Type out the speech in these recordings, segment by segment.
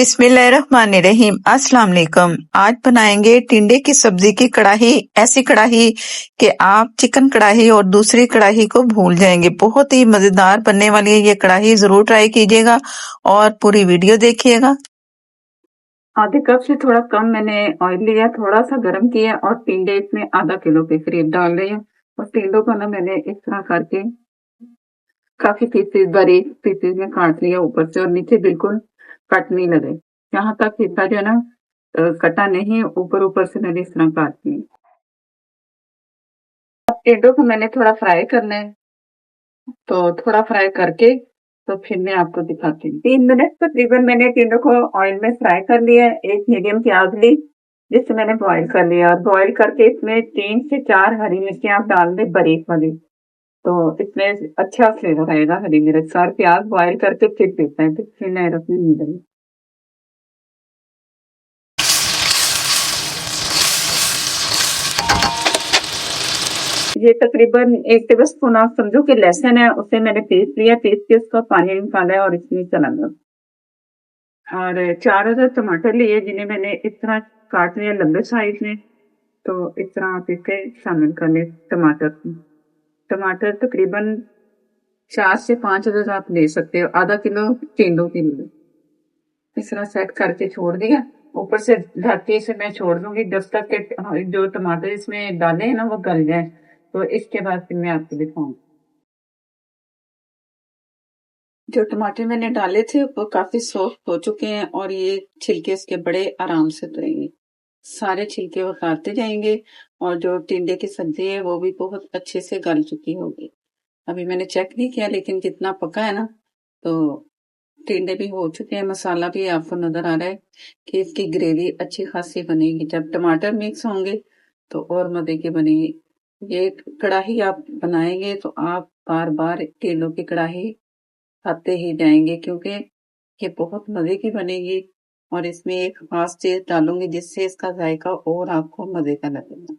बिस्मिल्लाहिर्रहमानिर्रहीम। अस्सलाम वालेकुम। आज बनाएंगे टिंडे की सब्जी की कढ़ाई। ऐसी कढ़ाई कि आप चिकन कढ़ाई और दूसरी कढ़ाई को भूल जाएंगे। बहुत ही मजेदार बनने वाली है ये कढ़ाई, जरूर ट्राई कीजिएगा और पूरी वीडियो देखिएगा। आधे कप से थोड़ा कम मैंने ऑयल लिया, थोड़ा सा गर्म किया और टिंडे इसमें आधा किलो के करीब डाल रही हूँ। और टिंडों को ना मैंने इस तरह करके काफी पीसेस, बारीक पीसेस में काट लिया, ऊपर से और नीचे बिल्कुल कट नहीं लगे। यहाँ तक हिस्सा जो है ना कटा नहीं, ऊपर ऊपर से मैंने इस तरह काट लिया। अब टिंडों को मैंने थोड़ा फ्राई करना है, तो थोड़ा फ्राई करके तो फिर मैं आपको दिखाती हूँ। 3 मिनट तकरीबन मैंने टिंडों को ऑयल में फ्राई कर लिया है। एक मीडियम प्याज ली जिसे मैंने बॉईल कर लिया, और बॉईल करके इसमें 3 से 4 हरी मिर्चियां आप डाल दें, बारीक वाली, तो इसमें अच्छा फ्लेवर आएगा। हरी मिर्च और प्याज बॉईल करके फिर पीसना है, तो फिर नहीं रखनी। ये तकरीबन 1 टेबल स्पून आप समझो कि लहसुन है, उसे मैंने पीस लिया, पीस के उसका पानी निकाला है और इसमें चला गया। और 4 टमाटर लिए जिन्हें मैंने इस तरह काट लिया लंबे साइज में, तो इस तरह आप इसे शामिल कर लें। टमाटर तकरीबन 4 से 5 आप ले सकते हो, आधा किलो टिंडों के लिए। इस तरह सेट करके छोड़ दिया, ऊपर से ढक के इसे मैं छोड़ दूंगी जब तक के जो टमाटर इसमें डाले हैं ना वो गल जाए। तो इसके बाद फिर मैं आपको दिखाऊंगी। जो टमाटर मैंने डाले थे वो काफी सॉफ्ट हो चुके हैं और ये छिलके इसके बड़े आराम से उतरेंगे। सारे छिलके उतारते जाएंगे और जो टिंडे की सब्जी है वो भी बहुत अच्छे से गल चुकी होगी। अभी मैंने चेक नहीं किया, लेकिन जितना पका है ना, तो टिंडे भी हो चुके हैं। मसाला भी आपको नजर आ रहा है कि इसकी ग्रेवी अच्छी खासी बनेगी। जब टमाटर मिक्स होंगे तो और मजे की बनेगी। ये कढ़ाई आप बनाएंगे तो आप बार बार टिंडों की कढ़ाई खाते ही जाएंगे, क्योंकि ये बहुत मजे की बनेगी। और इसमें एक खास चीज डालूंगी जिससे इसका जायका और आपको मजे का लगेगा।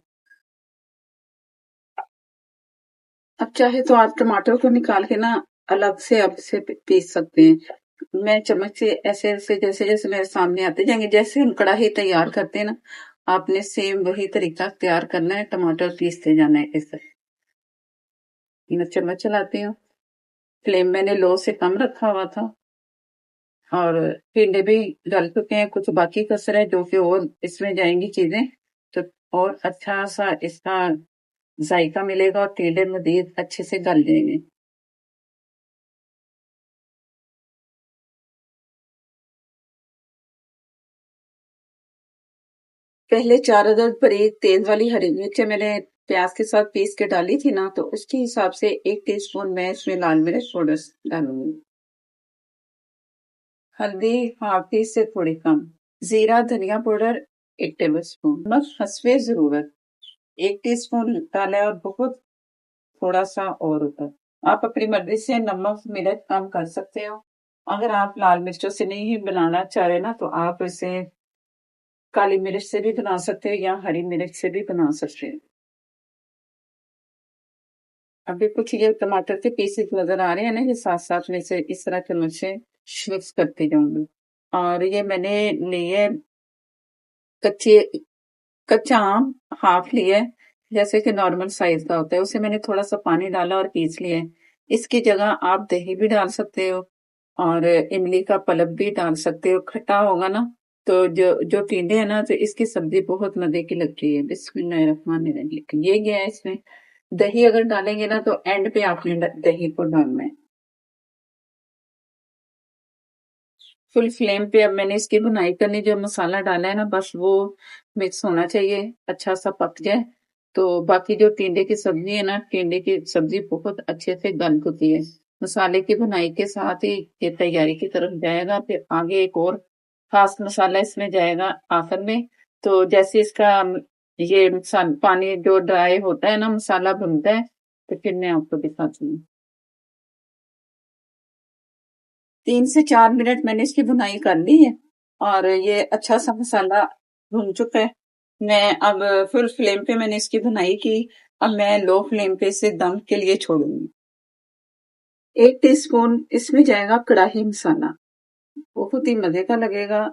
अब चाहे तो आप टमाटर को निकाल के ना अलग से अब से पीस सकते हैं। मैं चम्मच से ऐसे ऐसे जैसे जैसे मेरे सामने आते जाएंगे, जैसे हम कढ़ाई तैयार करते हैं ना, आपने सेम वही तरीका तैयार करना है, टमाटर पीसते जाना है। इस मैं चम्मच चलाती हूँ, फ्लेम मैंने लो से कम रखा हुआ था। और टिंडे भी गल चुके हैं, कुछ बाकी कसर है जो कि और इसमें जाएंगी चीजें, तो और अच्छा सा इसका जायका मिलेगा और टिंडे मजीद अच्छे से गल जाएंगे। पहले 4 अदद बारीक तेज वाली हरी मिर्च मैंने प्याज के साथ पीस के डाली थी ना, तो उसके हिसाब से 1 टीस्पून मैं इसमें लाल मिर्च पाउडर डालूंगी। हल्दी हाफ टी से थोड़ी कम। जीरा धनिया पाउडर 1 टेबल स्पून। नमक हस्बे जरूरत 1 टीस्पून डाला है और बहुत थोड़ा सा और ऊपर। आप अपनी मर्जी से नमक मिर्च कम कर सकते हो। अगर आप लाल मिर्चों से नहीं बनाना चाह रहे ना, तो आप इसे काली मिर्च से भी बना सकते हो या हरी मिर्च से भी बना सकते हो। अभी कुछ ये टमाटर के पीसेस नजर आ रहे हैं ना, ये साथ साथ में से इस तरह चम्मच से मिक्स करते जाऊंगी। और ये मैंने लिए कच्चे कच्चा आम हाफ लिया है, जैसे कि नॉर्मल साइज का होता है, उसे मैंने थोड़ा सा पानी डाला और पीस लिया है। इसकी जगह आप दही भी डाल सकते हो और इमली का पल्प भी डाल सकते हो, खट्टा होगा ना, तो जो जो टिंडे है ना, तो इसकी सब्जी बहुत मजे की लगती है। बिस्मिल्लाहिर्रहमानिर्रहीम। लेकिन ये गया है इसमें दही अगर डालेंगे ना, तो एंड पे आपने दही को डालना है। फुल फ्लेम पे अब मैंने इसकी भुनाई करनी, जो मसाला डाला है ना, बस वो मिक्स होना चाहिए, अच्छा सा पक जाए। तो बाकी जो टिंडे की सब्जी है ना, टिंडे की सब्जी बहुत अच्छे से गल चुकी है। मसाले की भुनाई के साथ ही ये तैयारी की तरफ जाएगा। फिर आगे एक और खास मसाला इसमें जाएगा आखिर में। तो जैसे इसका ये पानी जो ड्राई होता है ना, मसाला भुनता है, तो फिर मैं आपको दिखाती हूँ। 3 से 4 मिनट मैंने इसकी भुनाई कर ली है और ये अच्छा सा मसाला भुन चुका है। मैं अब फुल फ्लेम पे मैंने इसकी भुनाई की। अब मैं लो फ्लेम पे इसे दम के लिए छोड़ूंगी। 1 टीस्पून इसमें जाएगा कढ़ाई मसाला। बहुत ही मजे का लगेगा।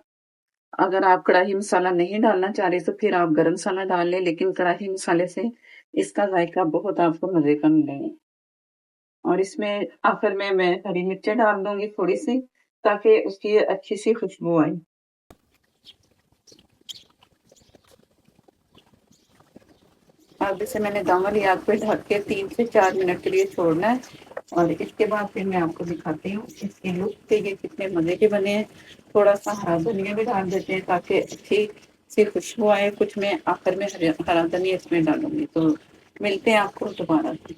अगर आप कढ़ाई मसाला नहीं डालना चाह रहे तो फिर आप गरम मसाला डाल लें, लेकिन कढ़ाई मसाले से इसका जायका बहुत आपको मजे का मिलेगा। और इसमें आखिर में मैं हरी मिर्चें डाल दूंगी थोड़ी सी, ताकि उसकी अच्छी सी खुशबू आए। अब जैसे मैंने दम वाली आग पे ढक के 3 से 4 मिनट के लिए छोड़ना है, और इसके बाद फिर मैं आपको दिखाती हूँ इसके लुक के ये कितने मजे के बने हैं। थोड़ा सा हरा धनिया भी डाल देते हैं ताकि अच्छी सी खुशबू आए। कुछ मैं आखिर में हरा धनिया इसमें डालूंगी। तो मिलते हैं आपको दोबारा से।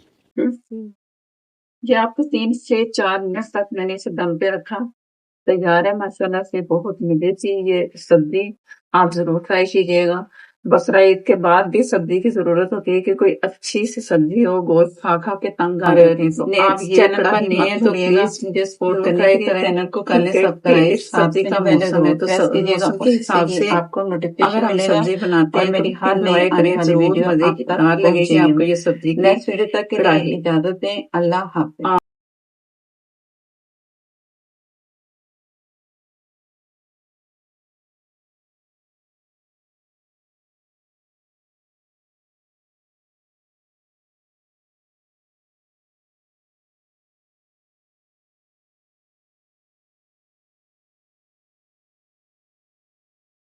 ये आपको 3 से 4 मिनट तक मैंने इसे दम पे रखा, तैयार है माशाल्लाह से। बहुत मजे की ये सब्जी, आप जरूर ट्राई कीजिएगा। बकरा ईद के बाद भी सब्जी की जरूरत होती है कि कोई अच्छी सी सब्जी हो। गोश्त खा खा के तंग आ रहे थे, तो आप ये चैनल पर नए हैं तो प्लीज मुझे सपोर्ट करने के लिए चैनल को कर लें सब्सक्राइब। सब्जी का मैंने तो मौसम के हिसाब से आपको नोटिफिकेशन अगर सब्जी बनाते हैं, मेरी हर नई आने वाली वीडियो मजेदार लगेगी आपको ये सब्जी। नेक्स्ट वीडियो तक के लिए इजाजत दें। अल्लाह हाफिज।